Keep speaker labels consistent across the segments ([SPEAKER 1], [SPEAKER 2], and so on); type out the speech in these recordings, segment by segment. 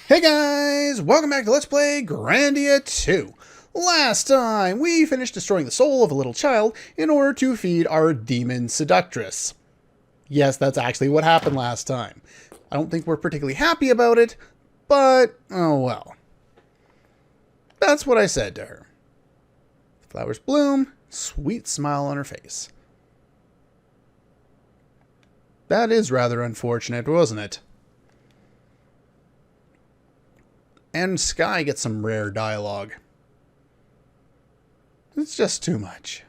[SPEAKER 1] Hey guys! Welcome back to Let's Play Grandia 2. Last time, we finished destroying the soul of a little child in order to feed our demon seductress. Yes, that's actually what happened last time. I don't think we're particularly happy about it, but oh well. That's what I said to her. Flowers bloom, sweet smile on her face. That is rather unfortunate, wasn't it? And Sky gets some rare dialogue. It's just too much.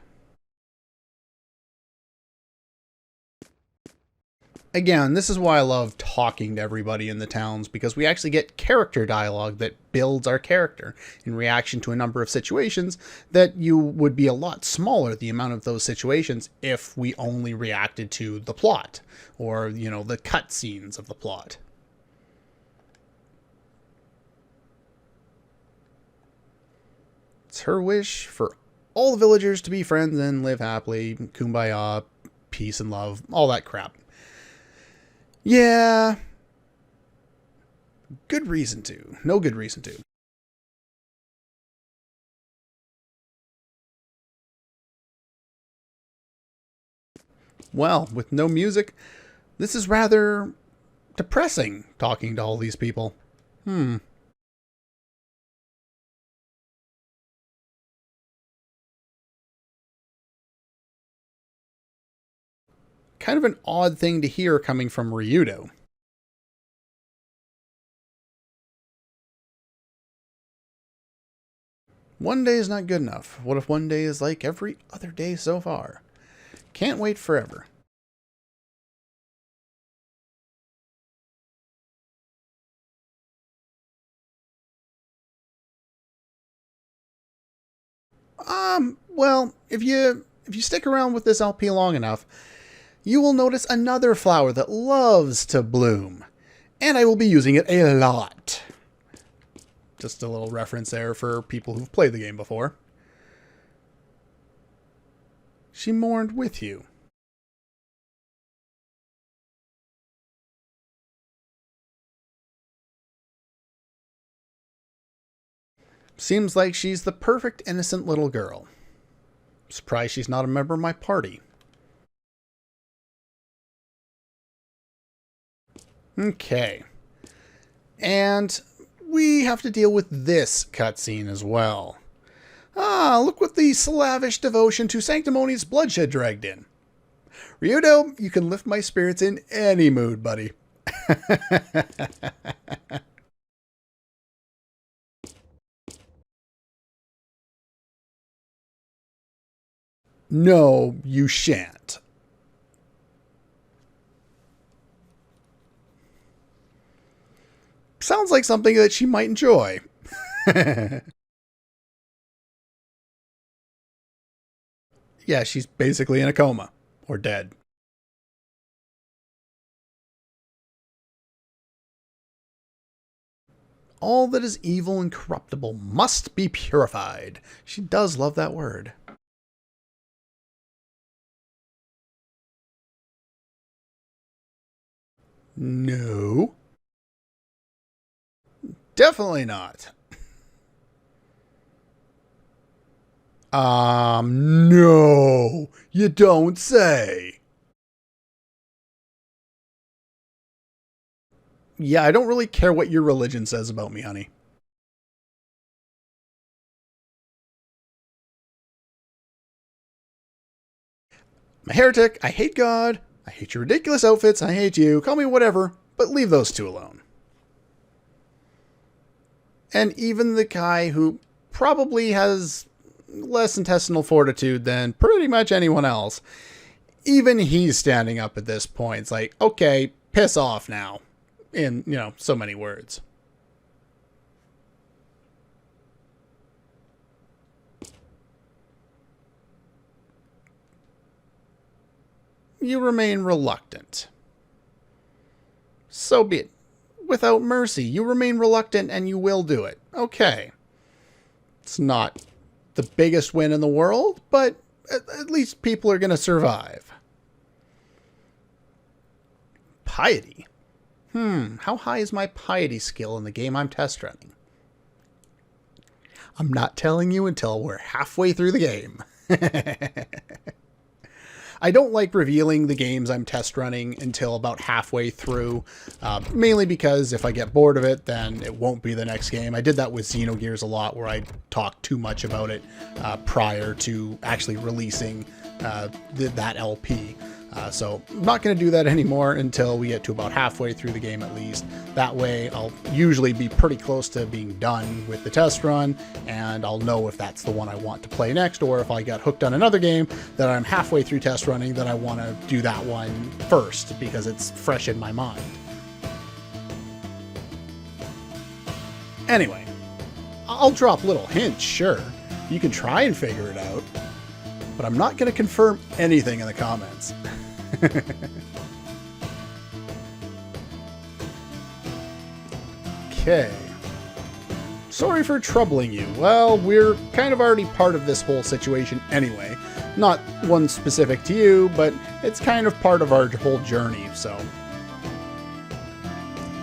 [SPEAKER 1] Again, this is why I love talking to everybody in the towns, because we actually get character dialogue that builds our character in reaction to a number of situations that you would be a lot smaller, the amount of those situations, if we only reacted to the plot or, the cutscenes of the plot. It's her wish for all the villagers to be friends and live happily, kumbaya, peace and love, all that crap. Yeah. Good reason to. No good reason to. Well, with no music, this is rather depressing, talking to all these people. Kind of an odd thing to hear coming from Ryudo. One day is not good enough. What if one day is like every other day so far? Can't wait forever. Well, if you stick around with this LP long enough, you will notice another flower that loves to bloom. And I will be using it a lot. Just a little reference there for people who've played the game before. She mourned with you. Seems like she's the perfect innocent little girl. Surprised she's not a member of my party. Okay. And we have to deal with this cutscene as well. Ah, look what the slavish devotion to sanctimonious bloodshed dragged in. Ryudo, you can lift my spirits in any mood, buddy. No, you shan't. Sounds like something that she might enjoy. Yeah, she's basically in a coma. Or dead. All that is evil and corruptible must be purified. She does love that word. No. Definitely not. No, you don't say. Yeah, I don't really care what your religion says about me, honey. I'm a heretic, I hate God, I hate your ridiculous outfits, I hate you, call me whatever, but leave those two alone. And even the guy who probably has less intestinal fortitude than pretty much anyone else, even he's standing up at this point. It's like, okay, piss off now. In, so many words. You remain reluctant. So be it. Without mercy, you remain reluctant and you will do it. Okay. It's not the biggest win in the world, but at least people are going to survive. Piety. How high is my piety skill in the game I'm test running? I'm not telling you until we're halfway through the game. I don't like revealing the games I'm test running until about halfway through, mainly because if I get bored of it, then it won't be the next game. I did that with Xenogears a lot, where I talked too much about it prior to actually releasing that LP. So I'm not going to do that anymore until we get to about halfway through the game at least. That way I'll usually be pretty close to being done with the test run, and I'll know if that's the one I want to play next, or if I got hooked on another game that I'm halfway through test running, that I want to do that one first because it's fresh in my mind. Anyway, I'll drop little hints, sure. You can try and figure it out, but I'm not going to confirm anything in the comments. Okay. Sorry for troubling you. Well, we're kind of already part of this whole situation anyway. Not one specific to you, but it's kind of part of our whole journey, so.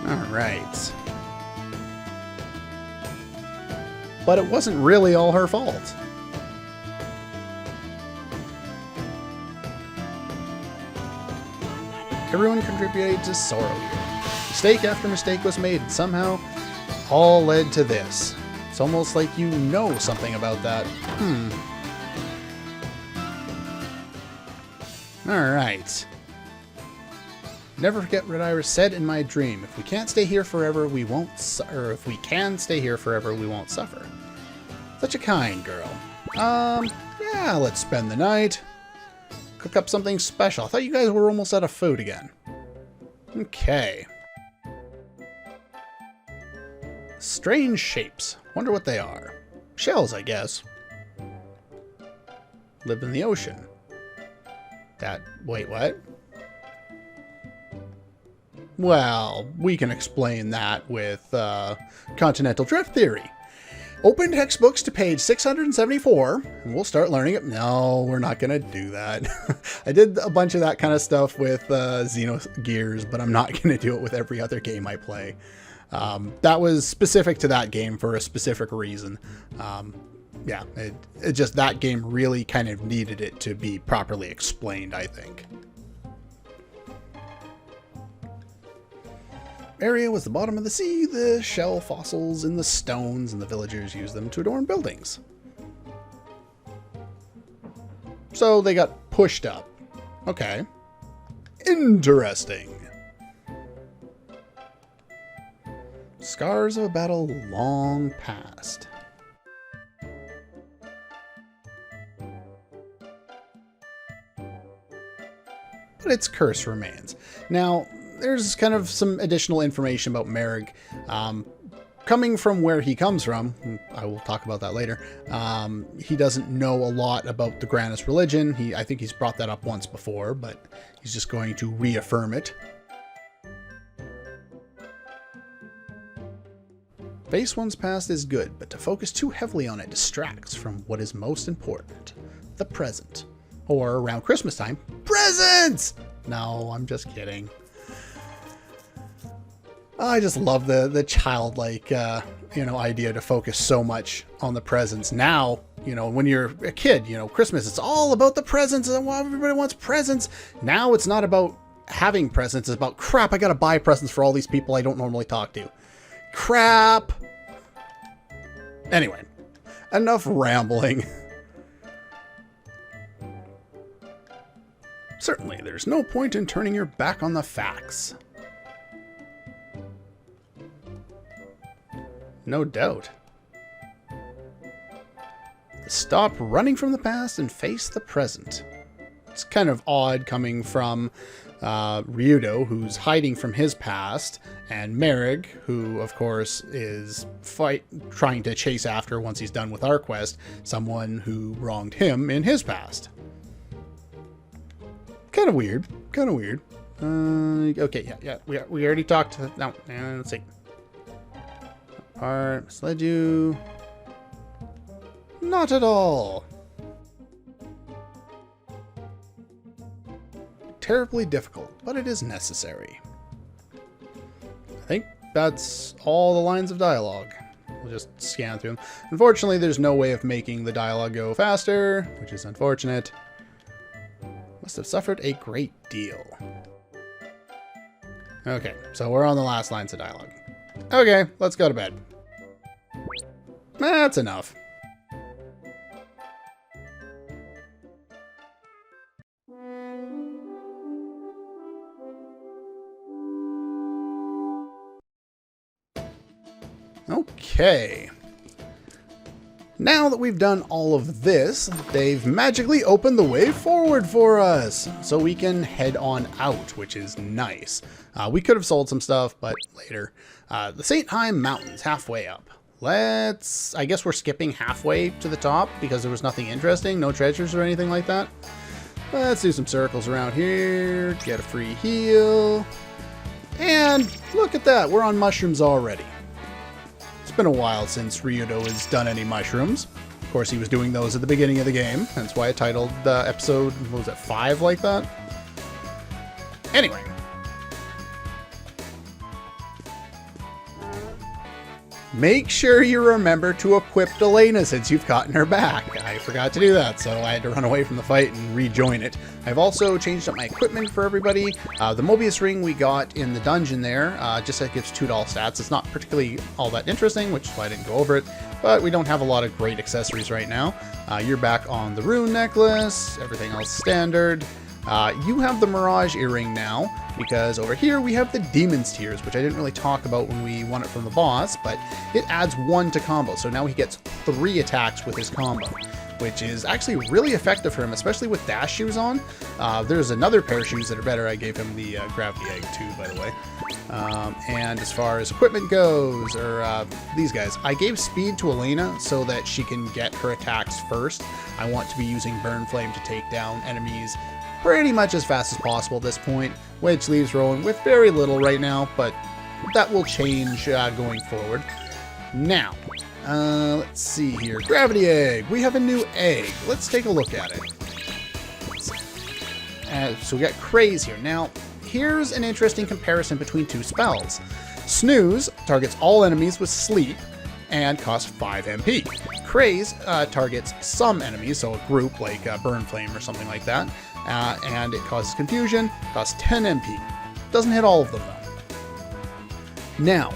[SPEAKER 1] Alright. But it wasn't really all her fault. Everyone contributed to sorrow here. Mistake after mistake was made, and somehow all led to this. It's almost like you know something about that. Alright. Never forget what I said in my dream. If we can't stay here forever, we won't if we can stay here forever, we won't suffer. Such a kind girl. Yeah, let's spend the night. Cook up something special. I thought you guys were almost out of food again. Okay. Strange shapes. Wonder what they are. Shells, I guess. Live in the ocean. Wait, what? Well, we can explain that with continental drift theory. Open textbooks to page 674, and we'll start learning it. No, we're not going to do that. I did a bunch of that kind of stuff with Xenogears, but I'm not going to do it with every other game I play. That was specific to that game for a specific reason. Yeah, it just, that game really kind of needed it to be properly explained, I think. Area was the bottom of the sea, the shell fossils in the stones, and the villagers used them to adorn buildings. So they got pushed up. Okay. Interesting. Scars of a battle long past. But its curse remains. Now, there's kind of some additional information about Merrick. Coming from where he comes from, I will talk about that later, he doesn't know a lot about the Grannis religion. I think he's brought that up once before, but he's just going to reaffirm it. Face one's past is good, but to focus too heavily on it distracts from what is most important, the present. Or around Christmas time, presents! No, I'm just kidding. I just love the childlike, idea to focus so much on the presents. Now, when you're a kid, Christmas, it's all about the presents and everybody wants presents. Now it's not about having presents. It's about, crap, I gotta buy presents for all these people I don't normally talk to. Crap. Anyway, enough rambling. Certainly, there's no point in turning your back on the facts. No doubt. Stop running from the past and face the present. It's kind of odd coming from Ryudo, who's hiding from his past, and Merrick, who, of course, is trying to chase after, once he's done with our quest, someone who wronged him in his past. Kind of weird. Kind of weird. Okay, yeah. We already talked to... No, let's see. Part misled you. Not at all. Terribly difficult, but it is necessary. think that's all the lines of dialogue. We'll just scan through them. Unfortunately, there's no way of making the dialogue go faster, which is unfortunate. Must have suffered a great deal. Okay, so we're on the last lines of dialogue. Okay, let's go to bed. That's enough. Okay. Now that we've done all of this, they've magically opened the way forward for us, so we can head on out, which is nice. We could have sold some stuff, but later. The St. Heim Mountains, halfway up. I guess we're skipping halfway to the top because there was nothing interesting, no treasures or anything like that. Let's do some circles around here, get a free heal. And look at that, we're on mushrooms already. It's been a while since Ryudo has done any mushrooms. Of course, he was doing those at the beginning of the game. That's why I titled the episode, what was it, 5 like that? Anyway. Make sure you remember to equip Delena since you've gotten her back. I forgot to do that, so I had to run away from the fight and rejoin it. I've also changed up my equipment for everybody. The Mobius ring we got in the dungeon there, just that gives $2 stats. It's not particularly all that interesting, which is why I didn't go over it, but we don't have a lot of great accessories right now. You're back on the rune necklace, everything else standard. You have the Mirage earring now, because over here we have the Demon's Tears, which I didn't really talk about when we won it from the boss, but it adds 1 to combo, so now he gets 3 attacks with his combo, which is actually really effective for him, especially with dash shoes on. There's another pair of shoes that are better. I gave him the gravity egg too, by the way. And as far as equipment goes, or these guys, I gave speed to Elena so that she can get her attacks first. I want to be using Burn Flame to take down enemies pretty much as fast as possible at this point, which leaves Rowan with very little right now, but that will change going forward. Now, let's see here. Gravity Egg. We have a new egg. Let's take a look at it. So we got Craze here. Now, here's an interesting comparison between 2 spells. Snooze targets all enemies with sleep and costs 5 MP. Craze targets some enemies, so a group like Burn Flame or something like that, and it causes confusion, costs 10 MP. Doesn't hit all of them though. Now,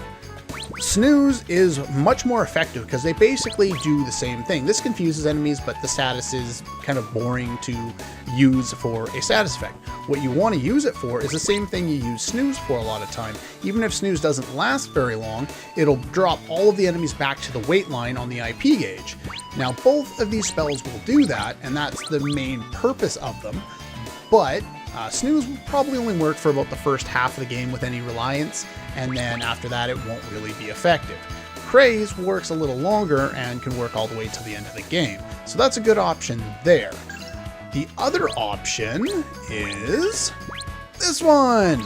[SPEAKER 1] Snooze is much more effective because they basically do the same thing. This confuses enemies, but the status is kind of boring to use for a status effect. What you want to use it for is the same thing you use Snooze for a lot of time. Even if Snooze doesn't last very long, it'll drop all of the enemies back to the weight line on the IP gauge. Now, both of these spells will do that, and that's the main purpose of them, but Snooze will probably only work for about the first half of the game with any reliance, and then after that it won't really be effective. Craze works a little longer and can work all the way to the end of the game, so that's a good option there. The other option is this one.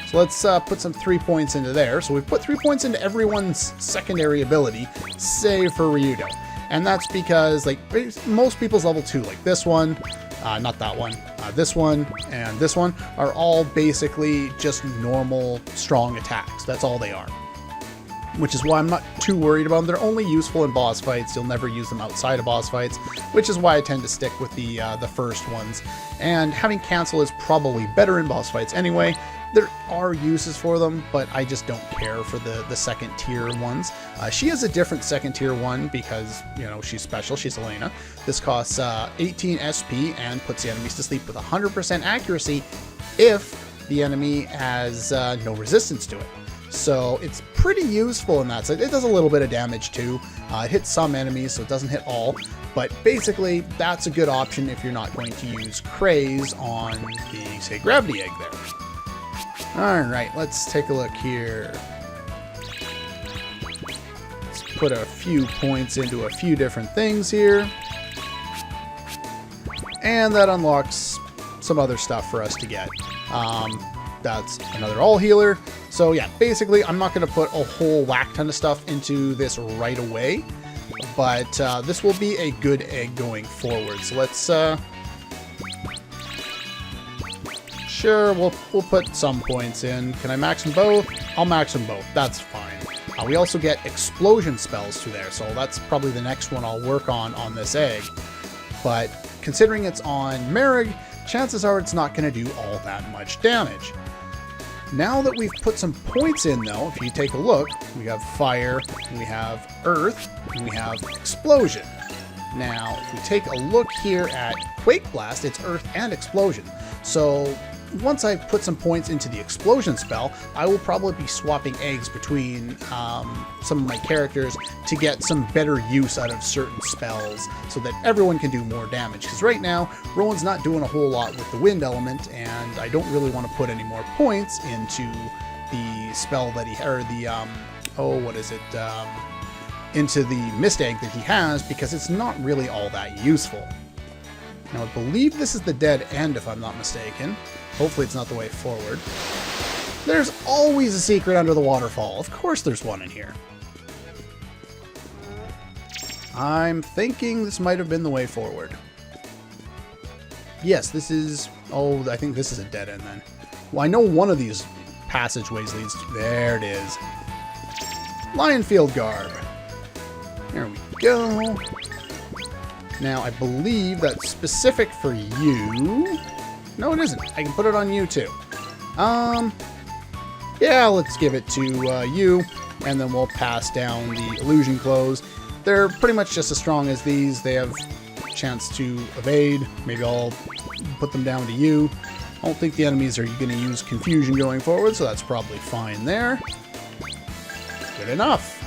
[SPEAKER 1] So let's put some 3 points into there. So we've put 3 points into everyone's secondary ability, save for Ryudo. And that's because like most people's level 2, like this one, not that one, this one, and this one, are all basically just normal, strong attacks. That's all they are. Which is why I'm not too worried about them. They're only useful in boss fights. You'll never use them outside of boss fights, which is why I tend to stick with the first ones. And having cancel is probably better in boss fights anyway. There are uses for them, but I just don't care for the second tier ones. She has a different second tier one because, you know, she's special. She's Elena. This costs 18 SP and puts the enemies to sleep with 100% accuracy if the enemy has no resistance to it. So it's pretty useful in that sense. It does a little bit of damage too. It hits some enemies, so it doesn't hit all. But basically, that's a good option if you're not going to use Craze on the, say, Gravity Egg there. Alright, let's take a look here. Let's put a few points into a few different things here. And that unlocks some other stuff for us to get. That's another all healer. So yeah, basically I'm not going to put a whole whack ton of stuff into this right away, but this will be a good egg going forward. So let's Sure, we'll put some points in. Can I max them both? I'll max them both. That's fine. We also get explosion spells through there, so that's probably the next one I'll work on this egg. But considering it's on Merrig, chances are it's not going to do all that much damage. Now that we've put some points in, though, if you take a look, we have fire, we have earth, and we have explosion. Now, if we take a look here at Quake Blast, it's earth and explosion. So once I put some points into the explosion spell, I will probably be swapping eggs between some of my characters to get some better use out of certain spells so that everyone can do more damage. Because right now, Rowan's not doing a whole lot with the wind element, and I don't really want to put any more points into the spell that he, or the, into the mist egg that he has, because it's not really all that useful. Now, I believe this is the dead end, if I'm not mistaken. Hopefully it's not the way forward. There's always a secret under the waterfall. Of course there's one in here. I'm thinking this might have been the way forward. Yes, this is... Oh, I think this is a dead end then. Well, I know one of these passageways leads to... There it is. Lionfield Garb. There we go. Now, I believe that's specific for you. No, it isn't. I can put it on you, too. Yeah, let's give it to you, and then we'll pass down the illusion clothes. They're pretty much just as strong as these. They have a chance to evade. Maybe I'll put them down to you. I don't think the enemies are going to use confusion going forward, so that's probably fine there. Good enough.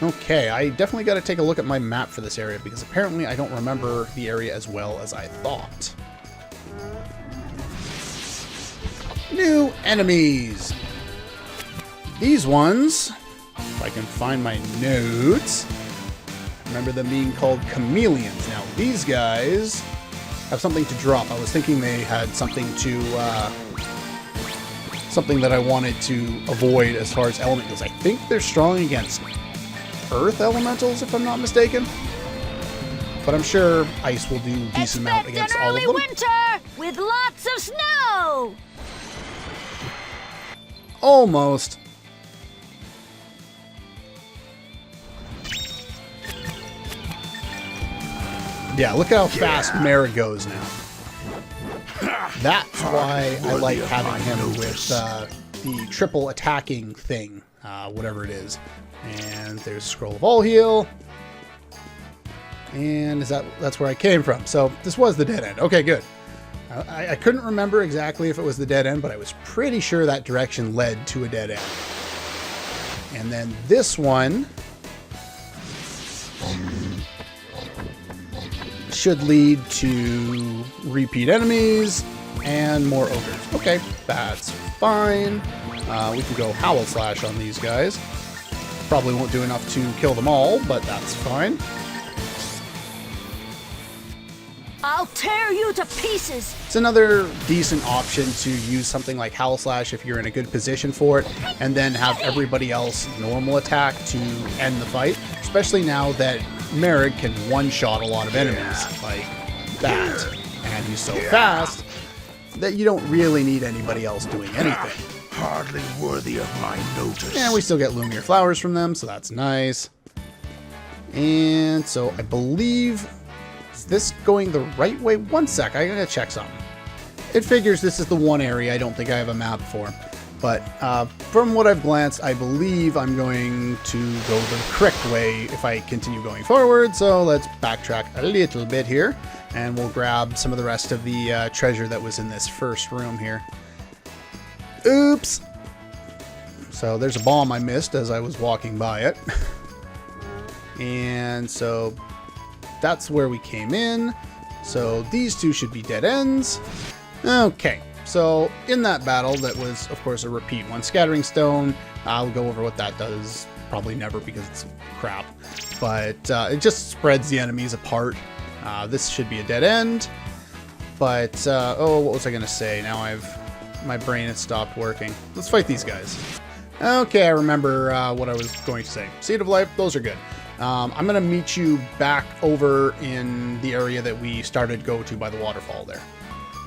[SPEAKER 1] Okay, I definitely got to take a look at my map for this area, because apparently I don't remember the area as well as I thought. New enemies! These ones, if I can find my notes, remember them being called chameleons. Now, these guys have something to drop. I was thinking they had something to, something that I wanted to avoid as far as element goes. I think they're strong against earth elementals, if I'm not mistaken. But I'm sure ice will do a decent amount against all of them.
[SPEAKER 2] Winter with lots of snow.
[SPEAKER 1] Almost. Yeah, look how fast Mara goes now. That's why I like having him with the triple attacking thing, whatever it is. And there's a Scroll of All Heal. And that's where I came from. So this was the dead end. Okay, good. I couldn't remember exactly if it was the dead end, but I was pretty sure that direction led to a dead end. And then this one should lead to repeat enemies and more ogres. Okay, that's fine. We can go Howl Slash on these guys. Probably won't do enough to kill them all, but that's fine.
[SPEAKER 2] I'll tear you to pieces.
[SPEAKER 1] It's another decent option to use something like Howl Slash if you're in a good position for it, and then have everybody else normal attack to end the fight. Especially now that Merrick can one-shot a lot of enemies like that. And he's so fast that you don't really need anybody else doing anything.
[SPEAKER 3] Hardly worthy of my notice.
[SPEAKER 1] And we still get Lumiere Flowers from them, so that's nice. And so I believe... Is this going the right way? One sec, I gotta check something. It figures this is the one area I don't think I have a map for. But from what I've glanced, I believe I'm going to go the correct way if I continue going forward. So let's backtrack a little bit here. And we'll grab some of the rest of the treasure that was in this first room here. Oops! So there's a bomb I missed as I was walking by it. And so that's where we came in. So these two should be dead ends. Okay, so in that battle, that was, of course, a repeat one. Scattering Stone, I'll go over what that does. Probably never, because it's crap. But it just spreads the enemies apart. This should be a dead end. But, oh, what was I going to say? Now my brain has stopped working. Let's fight these guys. Okay, I remember what I was going to say. Seed of Life, those are good. I'm going to meet you back over in the area that we started to go to by the waterfall there.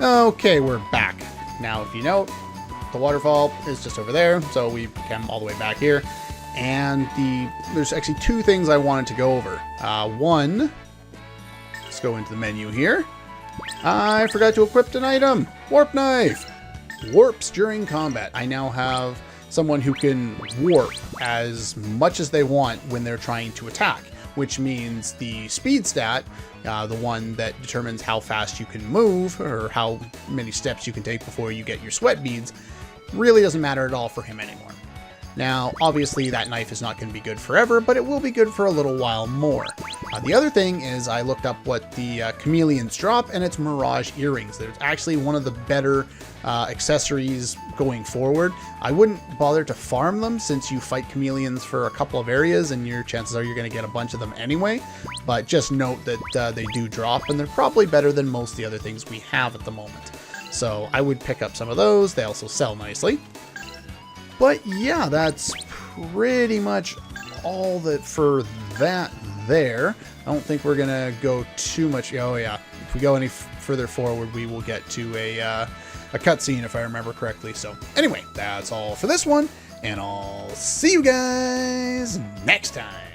[SPEAKER 1] Okay, we're back. Now, if you note, the waterfall is just over there, so we come all the way back here. And there's actually two things I wanted to go over. One, let's go into the menu here. I forgot to equip an item. Warp knife. Warps during combat. I now have someone who can warp as much as they want when they're trying to attack, which means the speed stat, the one that determines how fast you can move or how many steps you can take before you get your sweat beads, really doesn't matter at all for him anymore. Now, obviously, that knife is not going to be good forever, but it will be good for a little while more. The other thing is I looked up what the chameleons drop, and it's Mirage earrings. They're actually one of the better accessories going forward. I wouldn't bother to farm them since you fight chameleons for a couple of areas, and your chances are you're going to get a bunch of them anyway. But just note that they do drop, and they're probably better than most of the other things we have at the moment. So I would pick up some of those. They also sell nicely. But yeah, that's pretty much all that for that there. I don't think we're going to go too much. Oh yeah, if we go any further forward, we will get to a cutscene if I remember correctly. So anyway, that's all for this one, and I'll see you guys next time.